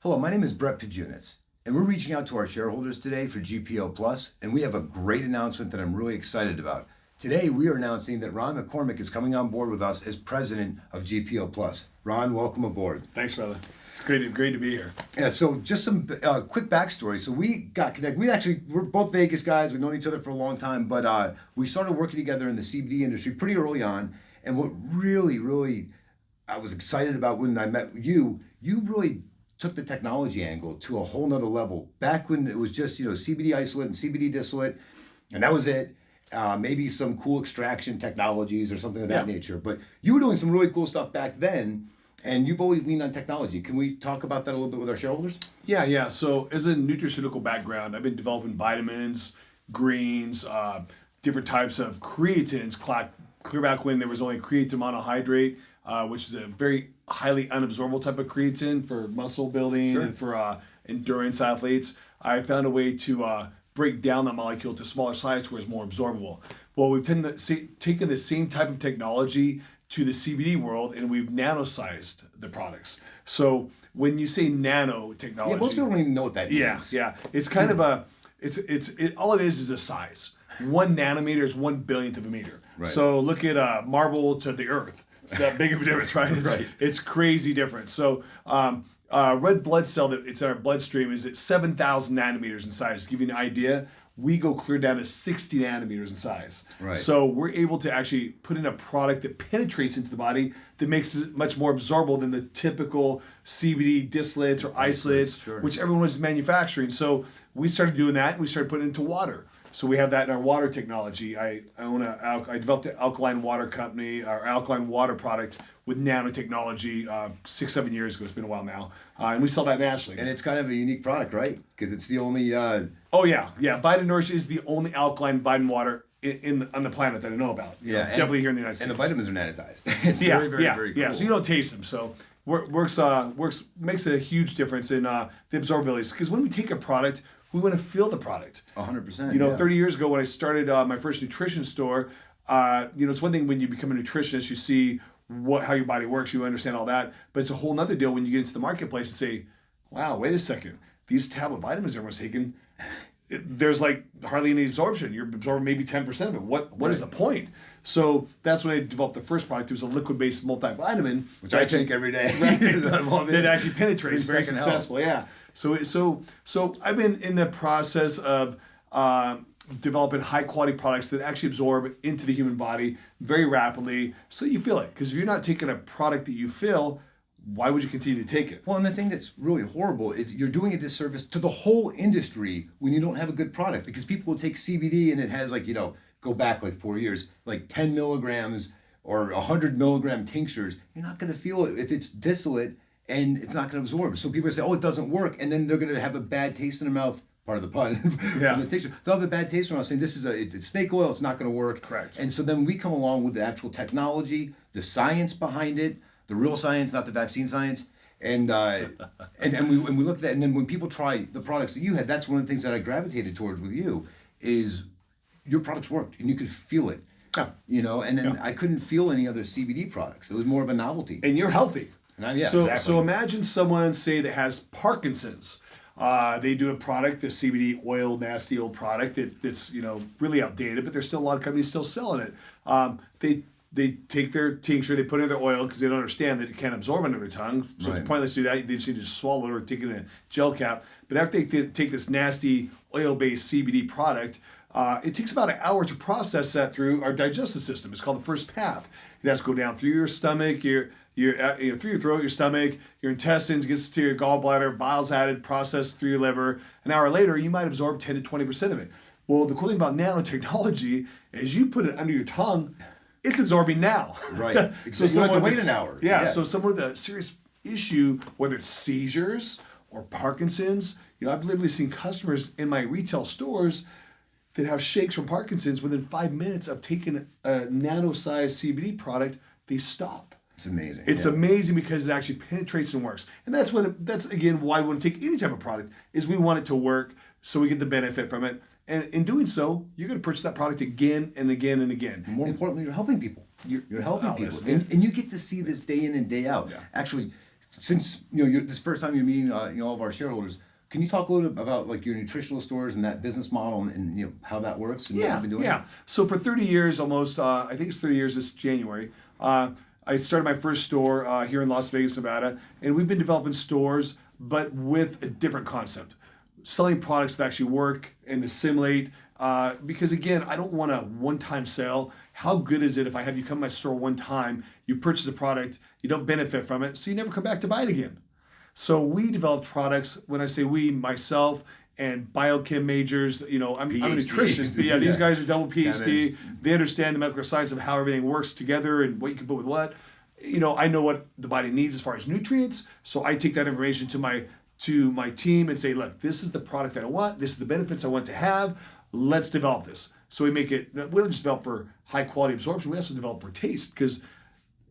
Hello, my name is Brett Pojunis, and we're reaching out to our shareholders today for GPOPlus, and we have a great announcement that I'm really excited about. Today, we are announcing that Ron McCormick is coming on board with us as president of GPOPlus. Ron, welcome aboard. Thanks, brother. It's great to be here. Yeah, so just some quick backstory. So we got connected. We're both Vegas guys. We've known each other for a long time, but we started working together in the CBD industry pretty early on. And what really I was excited about when I met you really took the technology angle to a whole nother level. Back when it was just, CBD isolate and CBD distillate, and that was it. Maybe some cool extraction technologies or something of that nature. But you were doing some really cool stuff back then, and you've always leaned on technology. Can we talk about that a little bit with our shareholders? Yeah. So as a nutraceutical background, I've been developing vitamins, greens, different types of creatines, clear back when there was only creatine monohydrate, which is a very highly unabsorbable type of creatine for muscle building and for endurance athletes. I found a way to break down that molecule to smaller size where it's more absorbable. Well, we've taken the same type of technology to the CBD world, and we've nano-sized the products. So when you say nanotechnology, most people don't even know what that means. Yeah. It's kind of all it is a size. 1 nanometer is 1/1000th of a meter. Right. So look at marble to the earth. It's that big of a difference, right? It's crazy difference. So red blood cell it's in our bloodstream is at 7,000 nanometers in size. To give you an idea, we go clear down to 60 nanometers in size. Right. So we're able to actually put in a product that penetrates into the body that makes it much more absorbable than the typical CBD distillates or isolates, which everyone was manufacturing. So we started doing that, and we started putting it into water. So we have that in our water technology. I developed an alkaline water company, our alkaline water product with nanotechnology 6-7 years ago. It's been a while now, and we sell that nationally. And it's kind of a unique product, right? Because it's the only. Oh yeah. VitaNourish is the only alkaline vitamin water on the planet that I know about. Yeah, definitely here in the United States. And the vitamins are nanotized. It's very cool. Yeah, so you don't taste them. So makes a huge difference in the absorbability. Because when we take a product, we want to feel the product. 100%. 30 years ago when I started my first nutrition store, it's one thing when you become a nutritionist, you see how your body works, you understand all that. But it's a whole nother deal when you get into the marketplace and say, wow, wait a second. These tablet vitamins everyone's taking, there's like hardly any absorption. You're absorbing maybe 10% of it. What is the point? So that's when I developed the first product. It was a liquid-based multivitamin, which I take every day. That actually penetrates. Very successful. Yeah. So I've been in the process of developing high-quality products that actually absorb into the human body very rapidly, so you feel it. Because if you're not taking a product that you feel, why would you continue to take it? Well, and the thing that's really horrible is you're doing a disservice to the whole industry when you don't have a good product, because people will take CBD and it has go back 4 years, 10 milligrams or 100 milligram tinctures. You're not going to feel it if it's distillate and it's not going to absorb. So people say, oh, it doesn't work. And then they're going to have a bad taste in their mouth. Part of the pun. Yeah. They'll have a bad taste in their mouth saying it's snake oil, it's not going to work. Correct. And so then we come along with the actual technology, the science behind it, the real science, not the vaccine science. And we look at that, and then when people try the products that you had, that's one of the things that I gravitated towards with you, is your products worked and you could feel it. Yeah. And then I couldn't feel any other CBD products. It was more of a novelty. And you're healthy. Exactly. So imagine someone, say, that has Parkinson's. They do a product, the CBD oil, nasty old product that's really outdated, but there's still a lot of companies still selling it. They take their tincture, they put it in their oil because they don't understand that it can't absorb under their tongue. So it's pointless to do that. They just need to swallow it or take it in a gel cap. But after they take this nasty oil-based CBD product, it takes about an hour to process that through our digestive system. It's called the first path. It has to go down through your stomach, through your throat, your stomach, your intestines, gets to your gallbladder, bile's added, processed through your liver. An hour later, you might absorb 10 to 20% of it. Well, the cool thing about nanotechnology is you put it under your tongue, it's absorbing now. Right. So you don't have to wait an hour. Yeah. So someone with a serious issue, whether it's seizures or Parkinson's, I've literally seen customers in my retail stores that have shakes from Parkinson's within 5 minutes of taking a nano-sized CBD product, they stop. It's amazing. It's amazing because it actually penetrates and works. And that's again why we want to take any type of product, is we want it to work so we get the benefit from it. And in doing so, you're going to purchase that product again and again and again. And more importantly, you're helping people. You're helping people. And you get to see this day in and day out. Yeah. Actually, since this first time you're meeting all of our shareholders, can you talk a little bit about like your nutritional stores and that business model and how that works and what you've been doing? Yeah. So for 30 years almost, I think it's 30 years this January, I started my first store here in Las Vegas, Nevada, and we've been developing stores, but with a different concept. Selling products that actually work and assimilate, because again, I don't want a one-time sale. How good is it if I have you come to my store one time, you purchase a product, you don't benefit from it, so you never come back to buy it again? So we developed products. When I say we, myself and biochem majors, I'm a nutritionist. But yeah, these guys are double PhD. They understand the medical science of how everything works together and what you can put with what. I know what the body needs as far as nutrients. So I take that information to my team and say, look, this is the product that I want. This is the benefits I want to have. Let's develop this. So we don't just develop for high quality absorption. We also develop for taste, because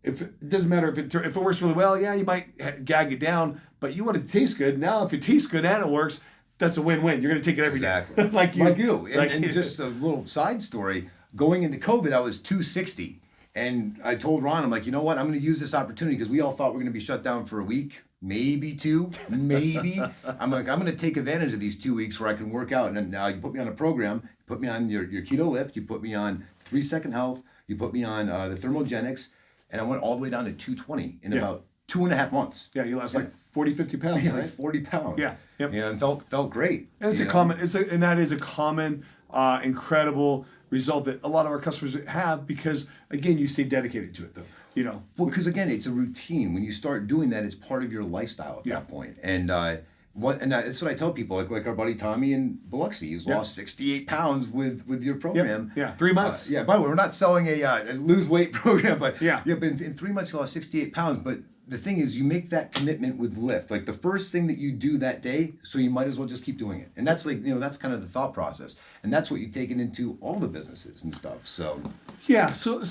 it doesn't matter if it works really well. Yeah, you might gag it down, but you want it to taste good. Now, if it tastes good and it works, that's a win-win. You're going to take it every day. Exactly. like you. And just a little side story. Going into COVID, I was 260. And I told Ron, I'm like, you know what? I'm going to use this opportunity, because we all thought we were going to be shut down for a week, maybe two, maybe. I'm like, I'm going to take advantage of these 2 weeks where I can work out. And now you put me on a program, you put me on your keto lift, you put me on 3 Second Health, you put me on the thermogenics, and I went all the way down to 220 in about 2.5 months. Yeah, you lost like 40, 50 pounds, right? Like 40 pounds. Yeah. Yep. And felt great. And that is a common, incredible result that a lot of our customers have, because again, you stay dedicated to it though. Well, because again, it's a routine. When you start doing that, it's part of your lifestyle at that point. And that's what I tell people. Like our buddy Tommy in Biloxi, he's lost 68 pounds with your program. Yeah, 3 months. By the way, we're not selling a lose weight program, but but in 3 months you lost 68 pounds. But the thing is, you make that commitment with lift, like the first thing that you do that day, so you might as well just keep doing it. And that's that's kind of the thought process, and that's what you've taken into all the businesses and stuff. So yeah, so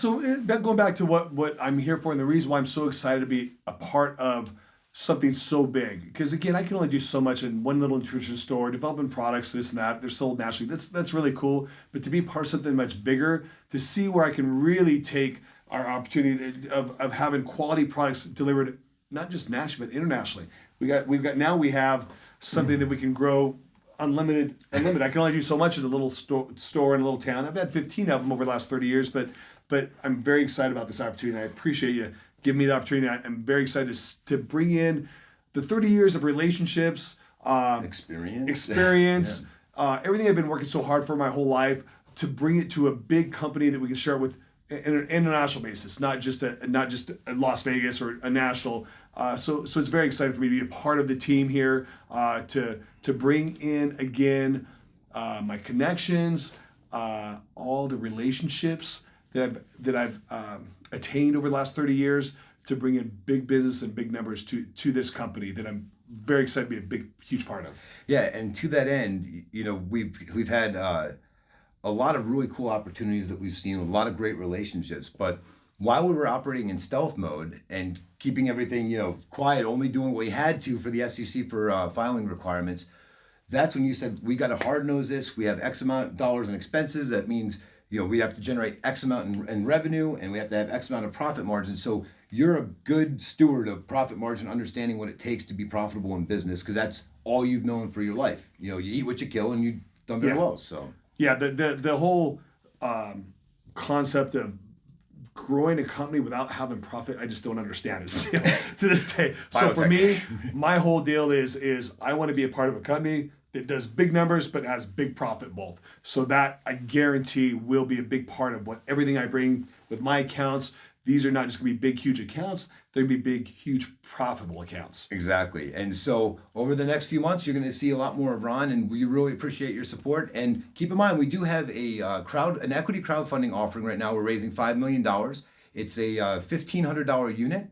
going back to what I'm here for, and the reason why I'm so excited to be a part of something so big, because again, I can only do so much in one little nutrition store, developing products, this and that. They're sold nationally. That's really cool. But to be part of something much bigger, to see where I can really take our opportunity of having quality products delivered, not just nationally but internationally. We have something that we can grow unlimited. I can only do so much in a little store in a little town. I've had 15 of them over the last 30 years, but I'm very excited about this opportunity. I appreciate you giving me the opportunity. I'm very excited to bring in the 30 years of relationships, experience, everything I've been working so hard for my whole life, to bring it to a big company that we can share it with in an international basis, not just a Las Vegas or a national. So it's very exciting for me to be a part of the team here, to bring in again my connections, all the relationships that I've attained over the last 30 years, to bring in big business and big numbers to this company that I'm very excited to be a huge part of. Yeah, and to that end, we've had a lot of really cool opportunities that we've seen, a lot of great relationships. But while we were operating in stealth mode and keeping everything, quiet, only doing what we had to for the SEC for filing requirements, that's when you said, we got to hard nose this. We have X amount of dollars in expenses. That means, we have to generate X amount in revenue, and we have to have X amount of profit margin. So you're a good steward of profit margin, understanding what it takes to be profitable in business, because that's all you've known for your life. You eat what you kill, and you've done very well. So. Yeah, the whole concept of growing a company without having profit, I just don't understand it still to this day. So for me, my whole deal is I want to be a part of a company that does big numbers but has big profit both. So that, I guarantee, will be a big part of everything I bring with my accounts. These are not just going to be big, huge accounts. They're going to be big, huge, profitable accounts. Exactly. And so over the next few months, you're going to see a lot more of Ron, and we really appreciate your support. And keep in mind, we do have an equity crowdfunding offering right now. We're raising $5 million. It's a $1,500 unit.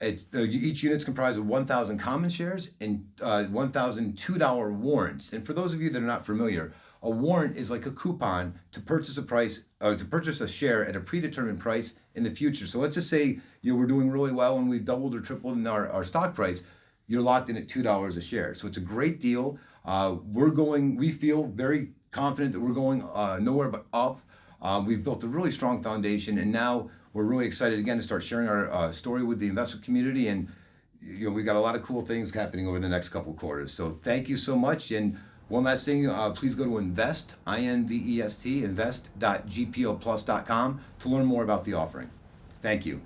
Each unit's comprised of 1,000 common shares and 1,000 $2 warrants. And for those of you that are not familiar, a warrant is like a coupon to purchase a share at a predetermined price in the future. So let's just say we're doing really well and we've doubled or tripled in our stock price. You're locked in at $2 a share. So it's a great deal. We feel very confident that we're going nowhere but up. We've built a really strong foundation, and now we're really excited again to start sharing our story with the investment community. And we got a lot of cool things happening over the next couple quarters. So thank you so much. And one last thing, please go to invest.gpoplus.com to learn more about the offering. Thank you.